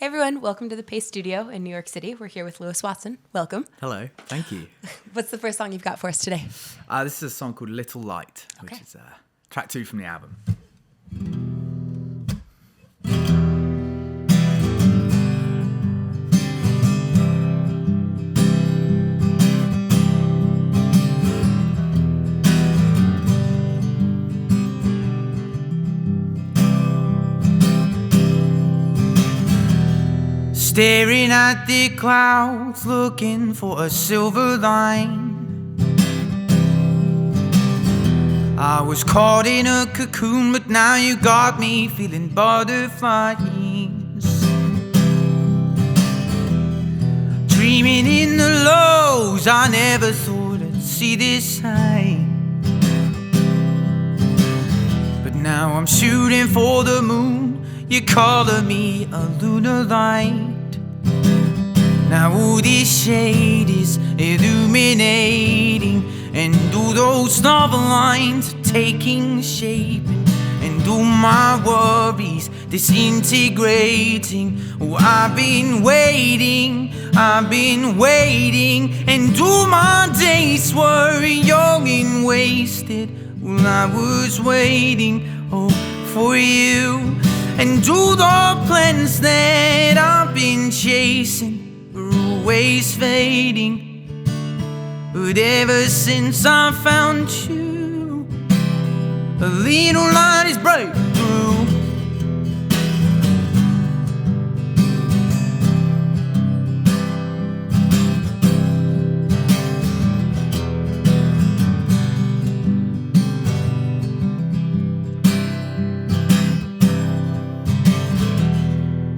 Hey everyone, welcome to the Pace Studio in New York City. We're here with Lewis Watson. Welcome. Hello, thank you. What's the first song you've got for us today? This is a song called Little Light, which is track 2 from the album. Staring at the clouds, looking for a silver line. I was caught in a cocoon, but now you got me feeling butterflies. Dreaming in the lows, I never thought I'd see this high. But now I'm shooting for the moon, you're calling me a lunar light. Now all this shade is illuminating, and all those novel lines are taking shape, and all my worries disintegrating. Oh, I've been waiting, and all my days were young and wasted while I was waiting, oh, for you. And all the plans that I've been chasing are always fading. But ever since I found you, a little light is breaking through.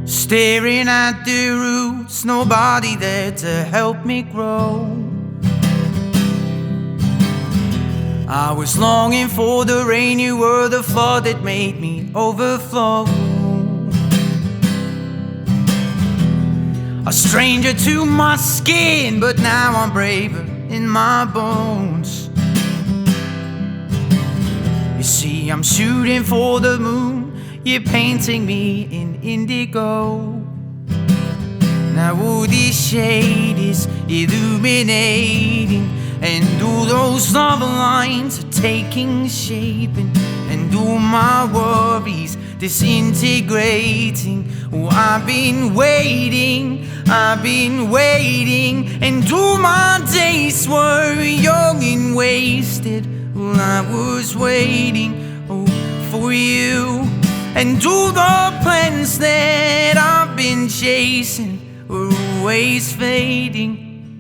Staring at the roots, nobody there to help me grow. I was longing for the rain, you were the flood that made me overflow. A stranger to my skin, but now I'm braver in my bones. You see, I'm shooting for the moon, you're painting me in indigo. Now all this shade is illuminating, and all those novel lines are taking shape, and all my worries disintegrating. Oh, I've been waiting, and all my days were young and wasted while I was waiting, oh, for you. And all the plans that I've been chasing were always fading.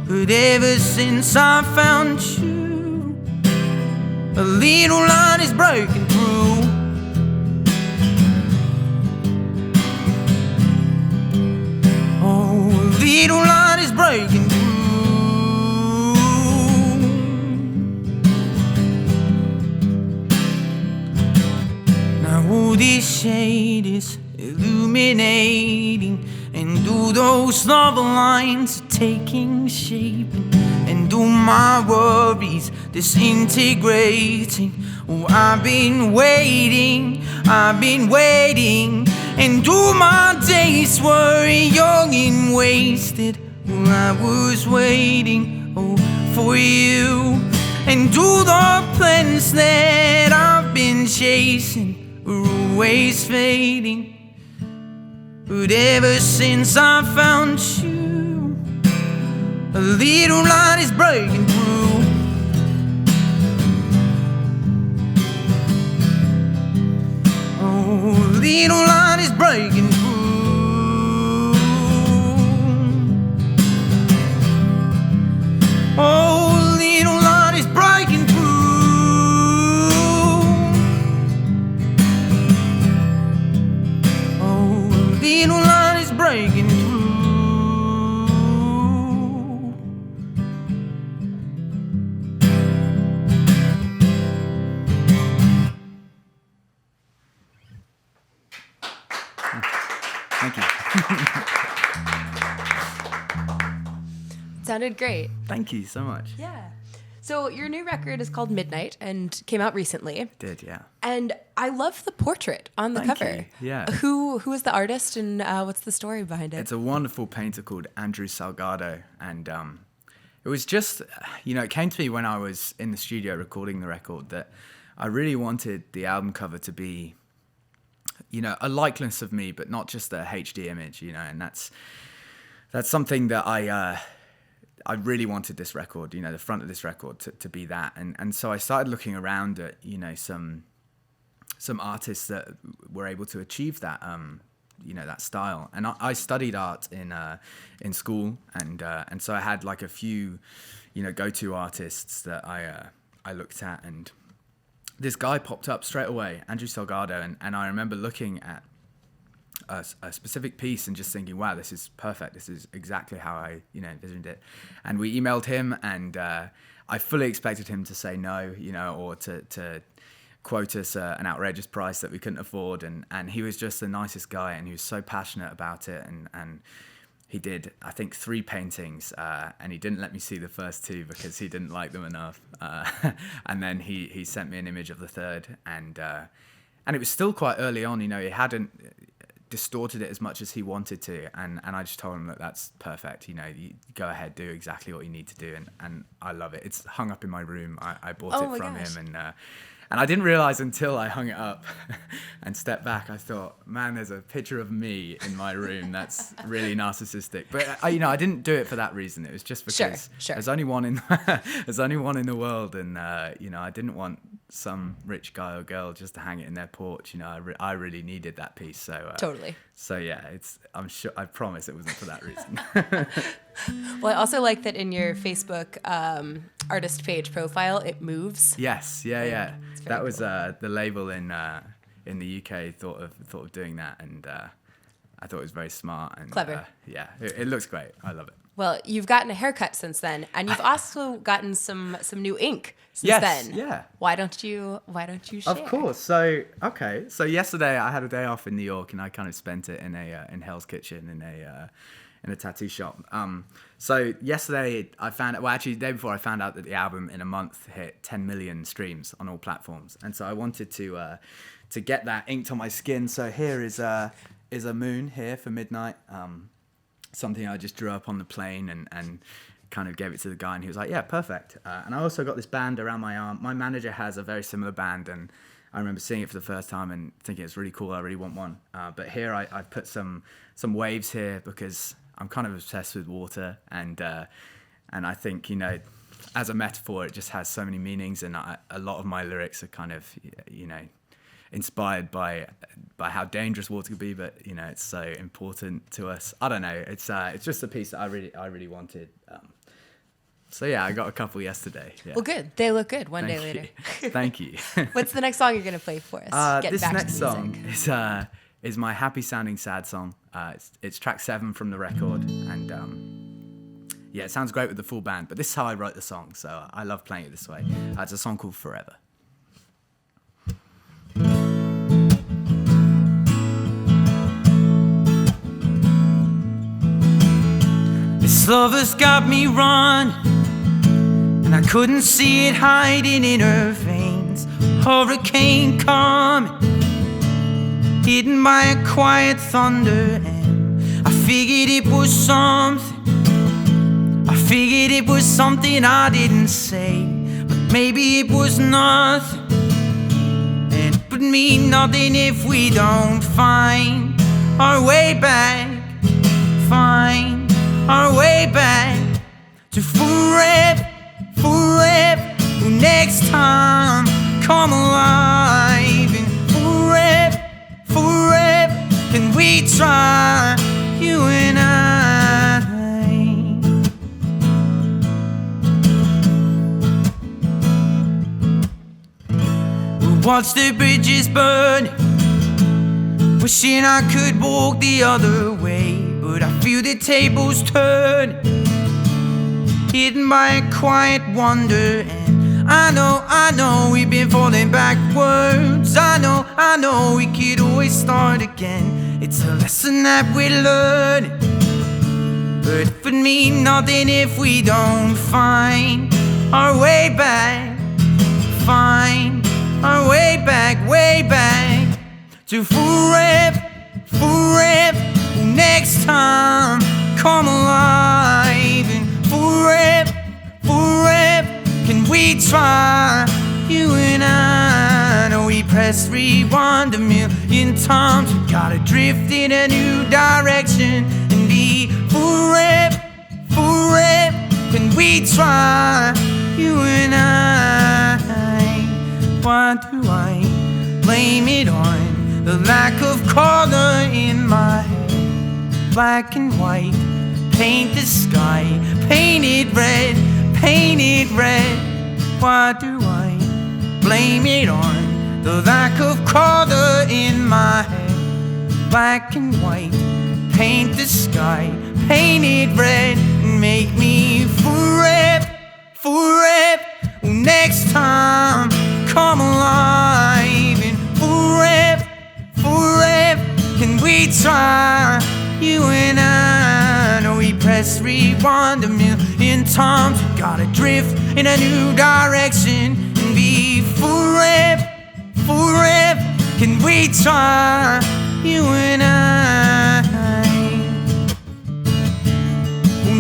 But ever since I found you, a little light is breaking through. Oh, a little light is breaking through. All this shade is illuminating, and all those novel lines are taking shape, and all my worries disintegrating. Oh, I've been waiting, and all my days were young and wasted while I was waiting, oh, for you. And all the plans that I've been chasing were always fading. But ever since I found you, a little light is breaking through. Oh, a little light is breaking through. Oh, a little light is breaking through. Little light is breaking through. Thank you. Sounded great. Thank you so much. Yeah. So your new record is called Midnight and came out recently. Did, yeah. And I love the portrait on the Thank cover. you. Yeah. Who is the artist and what's the story behind it? It's a wonderful painter called Andrew Salgado, and it was just, it came to me when I was in the studio recording the record that I really wanted the album cover to be, a likeness of me, but not just a HD image, and that's something that I really wanted this record, the front of this record to be that, and so I started looking around at, some artists that were able to achieve that, that style. And I studied art in school, and so I had like a few, go-to artists that I looked at, and this guy popped up straight away, Andrew Salgado, and I remember looking at a specific piece and just thinking, wow, this is perfect. This is exactly how I, envisioned it. And we emailed him, and I fully expected him to say no, or to quote us an outrageous price that we couldn't afford, and he was just the nicest guy, and he was so passionate about it, and he did, I think, 3 paintings, and he didn't let me see the first 2 because he didn't like them enough, and then he sent me an image of the 3rd, and it was still quite early on, he hadn't distorted it as much as he wanted to, and I just told him that that's perfect, you go ahead, do exactly what you need to do, and I love it. It's hung up in my room. I bought it from him, and I didn't realize until I hung it up and stepped back, I thought, man, there's a picture of me in my room that's really narcissistic. But I didn't do it for that reason. It was just because Sure. there's only one in the world, and I didn't want some rich guy or girl just to hang it in their porch. I really needed that piece. So Totally. So yeah, I'm sure. I promise it wasn't for that reason. Well, I also like that in your Facebook artist page profile, it moves. Yes, yeah. That was cool. The label in the UK thought of doing that, and I thought it was very smart and Clever. Yeah, it looks great. I love it. Well, you've gotten a haircut since then, and you've also gotten some new ink since Yes, then. yeah. Why don't you share? Of course. So yesterday I had a day off in New York, and I kind of spent it in Hell's Kitchen in a tattoo shop. So yesterday the day before I found out that the album in a month hit 10 million streams on all platforms, and so I wanted to get that inked on my skin. So here is a moon here for midnight. Something I just drew up on the plane and kind of gave it to the guy, and he was like, yeah, perfect. And I also got this band around my arm. My manager has a very similar band, and I remember seeing it for the first time and thinking it's really cool. I really want one. But here I've put some waves here because I'm kind of obsessed with water, and I think, as a metaphor, it just has so many meanings, and a lot of my lyrics are kind of, inspired by how dangerous water could be, but it's so important to us. I don't know. It's just a piece that I really wanted. So yeah, I got a couple yesterday. Yeah. Well, good. They look good. One day Thank later. you. Thank you. What's the next song you're gonna play for us? Getting This back to next the song music. is my happy sounding sad song. It's track 7 from the record, and yeah, it sounds great with the full band. But this is how I wrote the song, so I love playing it this way. It's a song called Forever. This lover's got me running, and I couldn't see it hiding in her veins. Hurricane coming, hidden by a quiet thunder, and I figured it was something. I figured it was something I didn't say, but maybe it was nothing. And it would mean nothing if we don't find our way back. Find our way back to forever, forever. Next time, come alive. And forever, forever, can we try, you and I? We watch the bridges burning, wishing I could walk the other way, but I feel the tables turning, hidden by a quiet wonder. And I know we've been falling backwards. I know we could always start again. It's a lesson that we're learning, but it would mean nothing if we don't find our way back. Find our way back to forever, forever. Next time, come alive, and forever, forever. Can we try, you and I? Know we pressed rewind a million times. We gotta drift in a new direction and be forever, forever. Can we try, you and I? Why do I blame it on the lack of color in my head? Black and white, paint the sky, paint it red, paint it red. Why do I blame it on the lack of color in my head? Black and white, paint the sky, paint it red, and make me forever, forever. Next time, come alive, and forever, forever. Can we try, you and I? Know we press rewind a million times. We gotta drift in a new direction and be forever, forever. Can we try, you and I?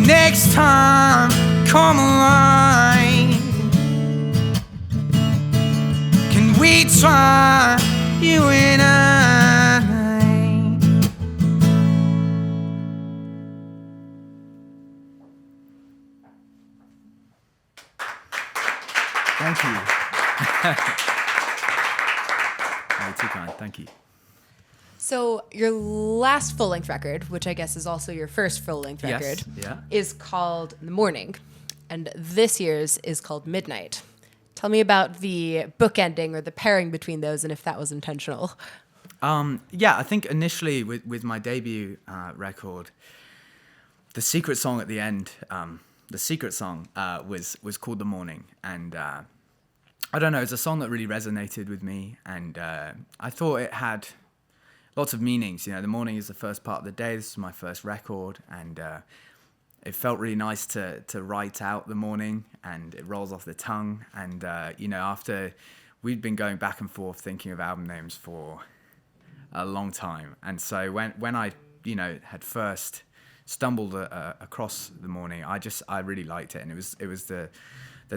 Next time, come alive. Can we try, you and I? Thank you. Oh, too kind. Thank you. So your last full-length record, which I guess is also your first full-length Yes, record, yeah. is called The Morning, and this year's is called Midnight. Tell me about the bookending or the pairing between those, and if that was intentional. Yeah, I think initially with my debut record, the secret song at the end, was called The Morning, and I don't know, it's a song that really resonated with me, and I thought it had lots of meanings. You know, the morning is the first part of the day. This is my first record, and it felt really nice to write out the morning, and it rolls off the tongue. And you know, after we'd been going back and forth thinking of album names for a long time, and so when I had first stumbled across the morning, I really liked it, and it was the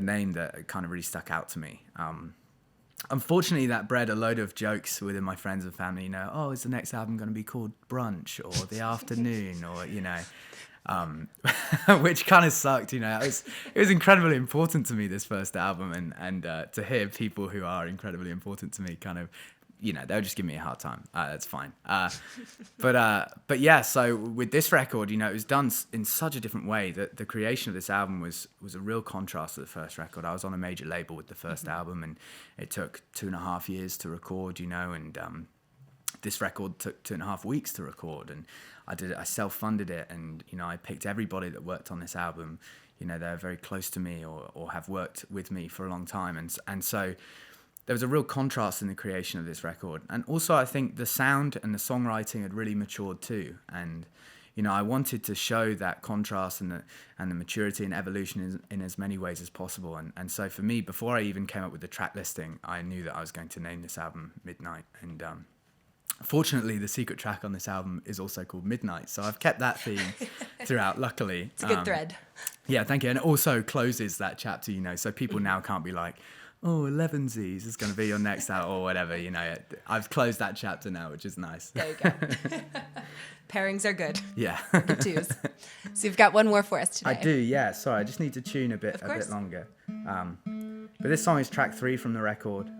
name that kind of really stuck out to me. Unfortunately, that bred a load of jokes within my friends and family. You know, oh, is the next album going to be called Brunch or The Afternoon, or which kind of sucked. You know, it was incredibly important to me, this first album, and to hear people who are incredibly important to me kind of, they'll just give me a hard time. That's fine. But yeah, so with this record, it was done in such a different way that the creation of this album was a real contrast to the first record. I was on a major label with the first album, and it took 2.5 years to record, and this record took 2.5 weeks to record, and I self-funded it, and I picked everybody that worked on this album. They're very close to me or have worked with me for a long time, and so there was a real contrast in the creation of this record. And also I think the sound and the songwriting had really matured too. And, I wanted to show that contrast and the maturity and evolution in as many ways as possible. And so for me, before I even came up with the track listing, I knew that I was going to name this album Midnight. And fortunately, the secret track on this album is also called Midnight. So I've kept that theme throughout, luckily. It's a good thread. Yeah, thank you. And it also closes that chapter, so people now can't be like, oh, 11sies is going to be your next album or whatever, I've closed that chapter now, which is nice. There you go. Pairings are good. Yeah. Good twos. So you've got one more for us today. I do, yeah. Sorry, I just need to tune a bit longer. But this song is track 3 from the record.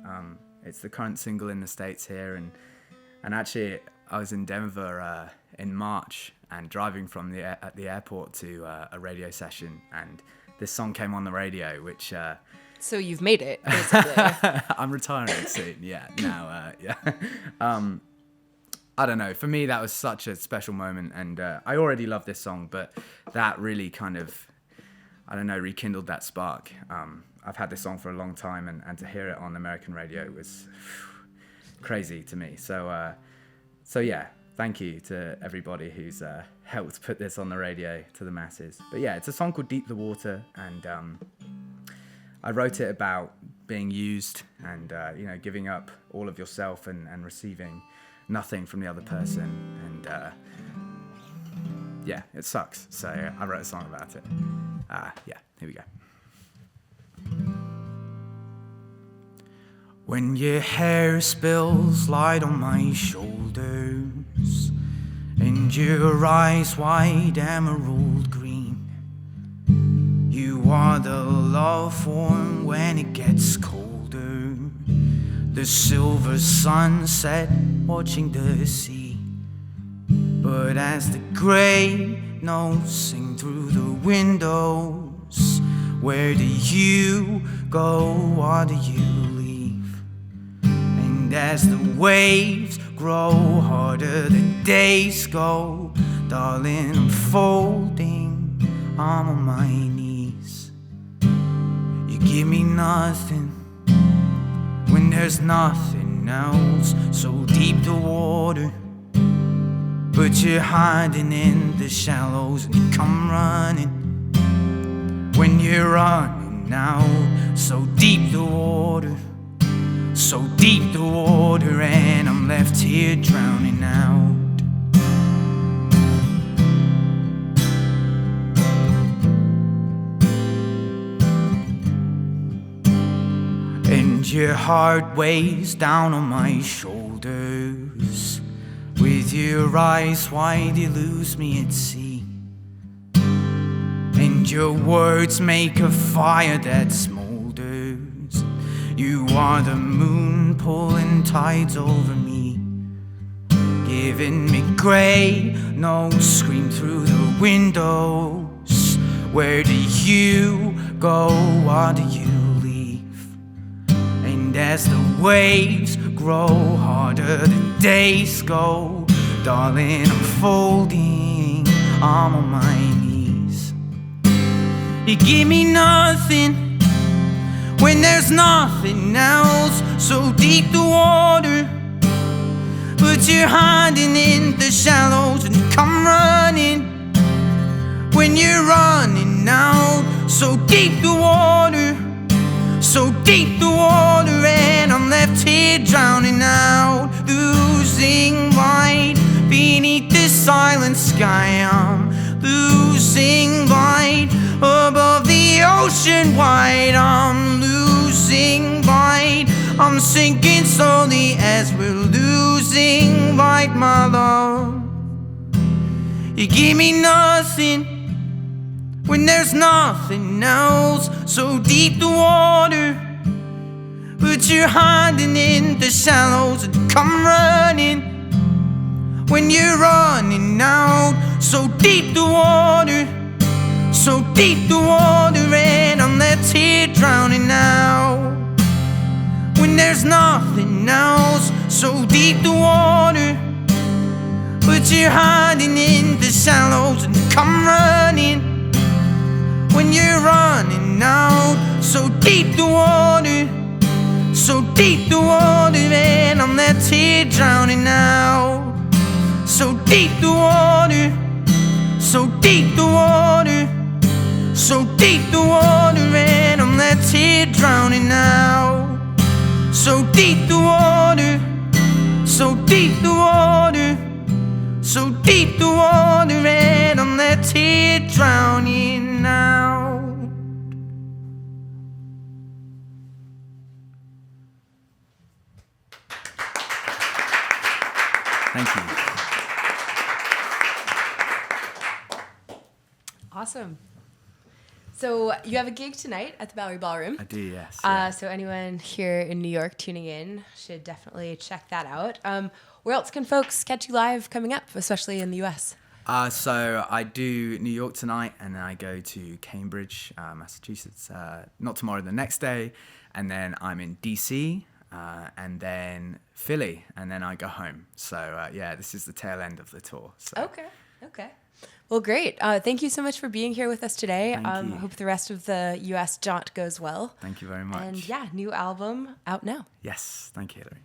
It's the current single in the States here, and actually I was in Denver in March and driving from at the airport to a radio session, and this song came on the radio, which so you've made it, basically. I'm retiring soon, yeah. Now, yeah. I don't know. For me, that was such a special moment, and I already love this song, but that really kind of, rekindled that spark. I've had this song for a long time, and to hear it on American radio was crazy to me. So yeah, thank you to everybody who's helped put this on the radio to the masses. But yeah, it's a song called Deep the Water, and I wrote it about being used and, you know, giving up all of yourself and receiving nothing from the other person. And yeah, it sucks. So I wrote a song about it. Yeah, here we go. When your hair spills light on my shoulders and your eyes wide emerald green, you are the love form when it gets colder, the silver sunset watching the sea. But as the grey notes sing through the windows, where do you go, what do you leave? And as the waves grow harder, the days go, darling, I'm folding, I'm on my knees. You give me nothing when there's nothing else, so deep the water, but you're hiding in the shallows, and you come running when you're running out. So deep the water, so deep the water, and I'm left here drowning out. And your heart weighs down on my shoulders. With your eyes wide, you lose me at sea. And your words make a fire that smolders. You are the moon pulling tides over me, giving me grey notes scream through the windows. Where do you go, what do you leave? And as the waves grow harder, the days go, darling, I'm folding, I'm on my knees. You give me nothing when there's nothing else, so deep the water, but you're hiding in the shallows, and you come running when you're running out. So deep the water, so deep the water, and I'm left here drowning out, losing light beneath this silent sky. I'm losing light above the ocean wide. I'm losing light, I'm sinking slowly as we're losing light, my love. You give me nothing when there's nothing else, so deep the water, but you're hiding in the shallows, and you come running when you're running out. So deep the water, so deep the water, and I'm left here drowning out. When there's nothing else, so deep the water, but you're hiding in the shallows, and you come running when you're running out. So deep the water, so deep the water, and I'm left here drowning out. So deep the water, so deep the water, so deep the water, and I'm left here drowning out. So deep the water, so deep the water, so deep the water, and I'm left here drowning out. Thank you. Awesome. So you have a gig tonight at the Bowery Ballroom. I do, yes. Yeah. So anyone here in New York tuning in should definitely check that out. Where else can folks catch you live coming up, especially in the US? So I do New York tonight, and then I go to Cambridge, Massachusetts, not tomorrow, the next day. And then I'm in DC, and then Philly, and then I go home. So yeah, this is the tail end of the tour. So. Okay. Well, great. Thank you so much for being here with us today. Thank you. Hope the rest of the US jaunt goes well. Thank you very much. And yeah, new album out now. Yes, thank you, Hillary.